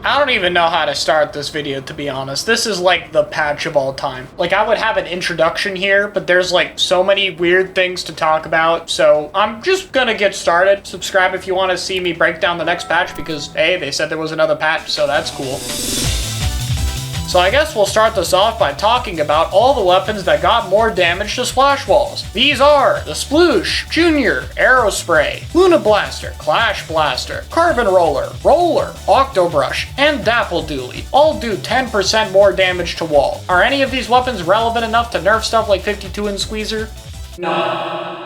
I don't even know how to start this video, to be honest. This is like the patch of all time. Like, I would have an introduction here, but there's like so many weird things to talk about, so I'm just gonna get started. Subscribe if you want to see me break down the next patch, because hey, they said there was another patch, so that's cool. So I guess we'll start this off by talking about all the weapons that got more damage to splash walls. These are the Sploosh, Junior, Aerospray, Luna Blaster, Clash Blaster, Carbon Roller, Roller, Octobrush, and Dapple Dooley. All do 10% more damage to wall. Are any of these weapons relevant enough to nerf stuff like 52 and Squeezer? No.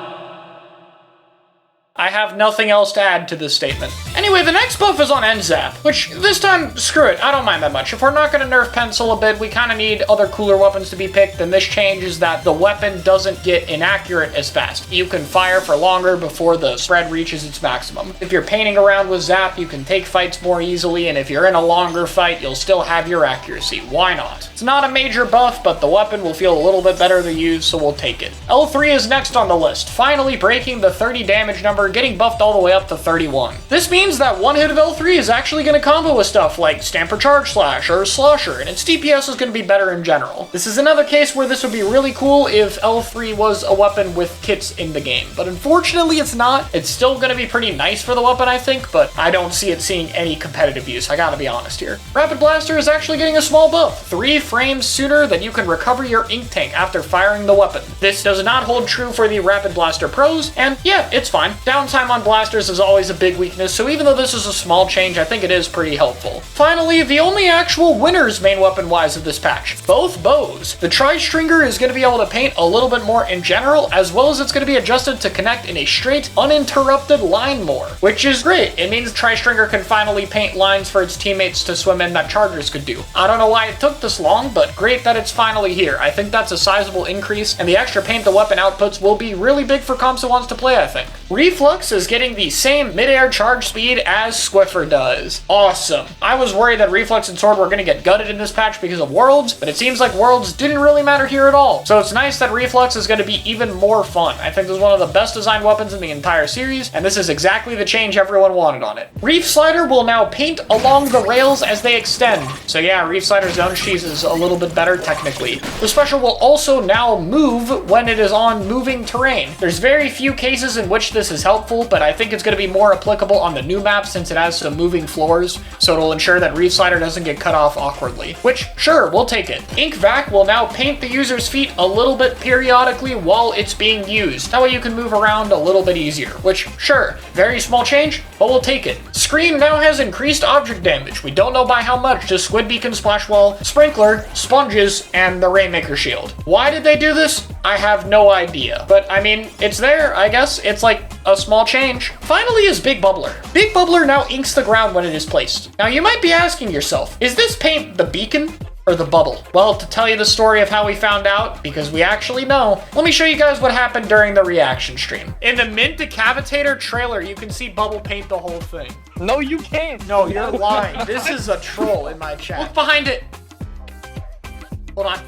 I have nothing else to add to this statement. Anyway, the next buff is on NZAP, which this time, screw it, I don't mind that much. If we're not gonna nerf Pencil a bit, we kinda need other cooler weapons to be picked, and this change is that the weapon doesn't get inaccurate as fast. You can fire for longer before the spread reaches its maximum. If you're painting around with Zap, you can take fights more easily, and if you're in a longer fight, you'll still have your accuracy. Why not? It's not a major buff, but the weapon will feel a little bit better to use, so we'll take it. L3 is next on the list, finally breaking the 30 damage number, getting buffed all the way up to 31. This means that one hit of L3 is actually going to combo with stuff like Stamper Charge Slash or Slosher, and its DPS is going to be better in general. This is another case where this would be really cool if L3 was a weapon with kits in the game, but unfortunately it's not. It's still going to be pretty nice for the weapon, I think, but I don't see it seeing any competitive use, I gotta be honest here. Rapid Blaster is actually getting a small buff, 3 frames sooner than you can recover your ink tank after firing the weapon. This does not hold true for the Rapid Blaster Pros, and yeah, it's fine. Downtime on blasters is always a big weakness, so even though this is a small change, I think it is pretty helpful. Finally, the only actual winners main weapon-wise of this patch, both bows. The Tri-Stringer is going to be able to paint a little bit more in general, as well as it's going to be adjusted to connect in a straight, uninterrupted line more, which is great. It means Tri-Stringer can finally paint lines for its teammates to swim in that Chargers could do. I don't know why it took this long, but great that it's finally here. I think that's a sizable increase, and the extra paint the weapon outputs will be really big for comps who wants to play, I think. Reflux is getting the same mid-air charge speed as Squiffer does. Awesome. I was worried that Reflux and Sword were going to get gutted in this patch because of Worlds, but it seems like Worlds didn't really matter here at all. So it's nice that Reflux is going to be even more fun. I think this is one of the best designed weapons in the entire series, and this is exactly the change everyone wanted on it. Reef Slider will now paint along the rails as they extend. So yeah, Reef Slider's zone cheese is a little bit better technically. The special will also now move when it is on moving terrain. There's very few cases in which this is helpful, but I think it's going to be more applicable on the new map since it has some moving floors, so it'll ensure that Reef Slider doesn't get cut off awkwardly. Which, sure, we'll take it. Ink Vac will now paint the user's feet a little bit periodically while it's being used. That way you can move around a little bit easier, which, sure, very small change, but we'll take it. Scream now has increased object damage. We don't know by how much to Squid Beacon Splash Wall, Sprinkler, Sponges, and the Rainmaker Shield. Why did they do this? I have no idea. But, I mean, it's there, I guess. It's like a small change. Finally is Big Bubbler. Big Bubbler now inks the ground when it is placed. Now you might be asking yourself, is this paint the beacon or the bubble? Well, to tell you the story of how we found out, because we actually know, let me show you guys what happened during the reaction stream. In the Mint Decavitator trailer, you can see Bubble paint the whole thing. No, you can't. No, you're lying. This is a troll in my chat. Look behind it. Hold on.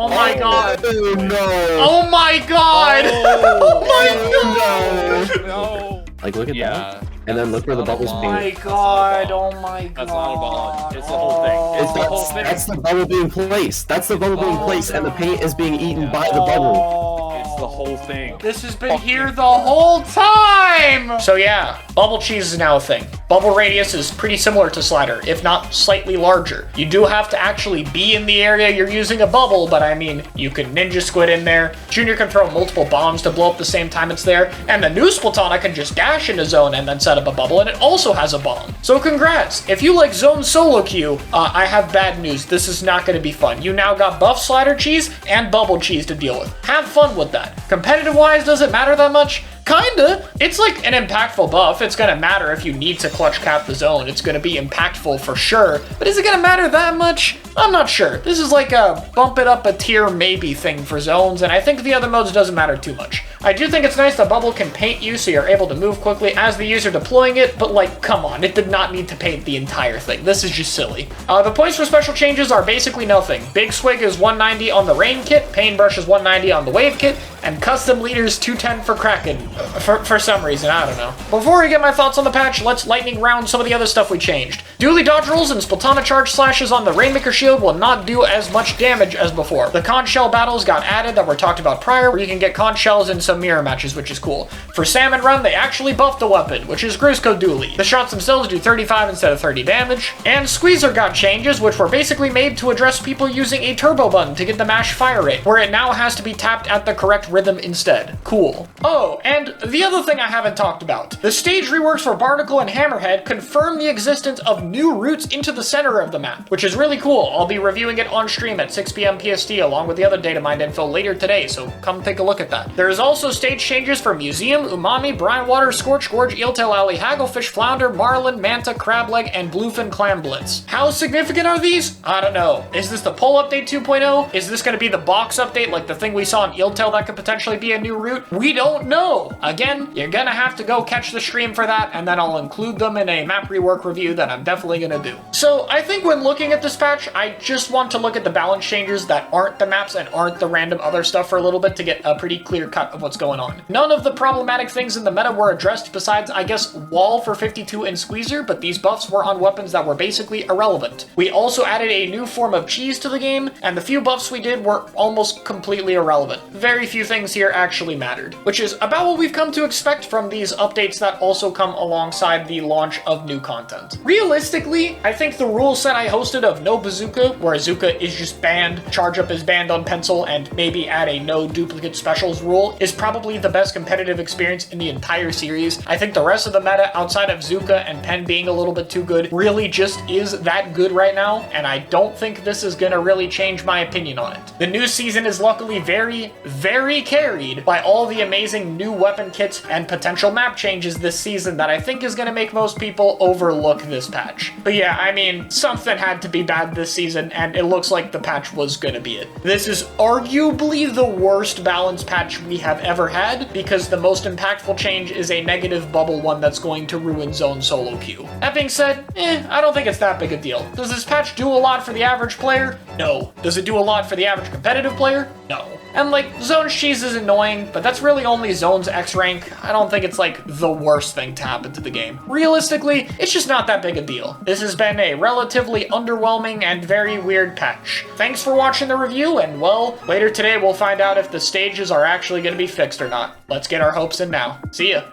Oh my god. Oh no. Oh my god. Oh my god. No. Like, look at that. And then look where the bubbles Oh paint. my god. Oh my god. That's not a ball. It's the whole thing. It's the whole thing. That's the bubble being placed. That's the bubble being placed, and the paint is being eaten by the bubble. It's the whole thing. This has been here the whole time! So yeah, Bubble Cheese is now a thing. Bubble Radius is pretty similar to Slider, if not slightly larger. You do have to actually be in the area you're using a bubble, but I mean, you can Ninja Squid in there, Junior can throw multiple bombs to blow up the same time it's there, and the new Splatana can just dash into zone and then set up a bubble, and it also has a bomb. So congrats! If you like zone solo queue, I have bad news. This is not going to be fun. You now got buff Slider Cheese and Bubble Cheese to deal with. Have fun with that. Competitive-wise, does it matter that much? Kinda. It's like an impactful buff. It's gonna matter if you need to clutch cap the zone. It's gonna be impactful for sure. But is it gonna matter that much? I'm not sure. This is like a bump it up a tier maybe thing for zones, and I think the other modes doesn't matter too much. I do think it's nice that Bubble can paint you so you're able to move quickly as the user deploying it, but like, come on, it did not need to paint the entire thing. This is just silly. The points for special changes are basically nothing. Big Swig is 190 on the Rain kit, Paintbrush is 190 on the Wave kit, And custom leaders 210 for Kraken. For some reason, I don't know. Before we get my thoughts on the patch, let's lightning round some of the other stuff we changed. Dually dodge rolls and Splatana charge slashes on the Rainmaker shield will not do as much damage as before. The conch shell battles got added that were talked about prior, where you can get conch shells in some mirror matches, which is cool. For Salmon Run, they actually buffed the weapon, which is Grusco Dually. The shots themselves do 35 instead of 30 damage. And Squeezer got changes, which were basically made to address people using a turbo button to get the mash fire rate, where it now has to be tapped at the correct rhythm instead. Cool. Oh, and the other thing I haven't talked about. The stage reworks for Barnacle and Hammerhead confirm the existence of new routes into the center of the map, which is really cool. I'll be reviewing it on stream at 6 p.m. PST along with the other data mined info later today, so come take a look at that. There is also stage changes for Museum, Umami, Brinewater, Scorch Gorge, Eeltail Alley, Hagglefish, Flounder, Marlin, Manta, Crableg, and Bluefin Clam Blitz. How significant are these? I don't know. Is this the poll update 2.0? Is this going to be the box update like the thing we saw in Eeltail that could potentially be a new route? We don't know. Again, you're gonna have to go catch the stream for that, and then I'll include them in a map rework review that I'm definitely gonna do. So I think when looking at this patch, I just want to look at the balance changes that aren't the maps and aren't the random other stuff for a little bit to get a pretty clear cut of what's going on. None of the problematic things in the meta were addressed besides, I guess, Wall for 52 and Squeezer, but these buffs were on weapons that were basically irrelevant. We also added a new form of cheese to the game, and the few buffs we did were almost completely irrelevant. Very few things here actually mattered, which is about what we've come to expect from these updates that also come alongside the launch of new content. Realistically, I think the rule set I hosted of no bazooka, where Zooka is just banned, charge up is banned on pencil, and maybe add a no duplicate specials rule, is probably the best competitive experience in the entire series. I think the rest of the meta, outside of Zooka and Pen being a little bit too good, really just is that good right now, and I don't think this is gonna really change my opinion on it. The new season is luckily very, very carried by all the amazing new weapon kits and potential map changes this season that I think is gonna make most people overlook this patch. But yeah, I mean, something had to be bad this season, and it looks like the patch was gonna be it. This is arguably the worst balance patch we have ever had, because the most impactful change is a negative bubble one that's going to ruin zone solo queue. That being said, I don't think it's that big a deal. Does this patch do a lot for the average player? No. Does it do a lot for the average competitive player? No. And like, Zone's cheese is annoying, but that's really only Zone's X rank. I don't think it's like the worst thing to happen to the game. Realistically, it's just not that big a deal. This has been a relatively underwhelming and very weird patch. Thanks for watching the review, and well, later today we'll find out if the stages are actually going to be fixed or not. Let's get our hopes in now. See ya.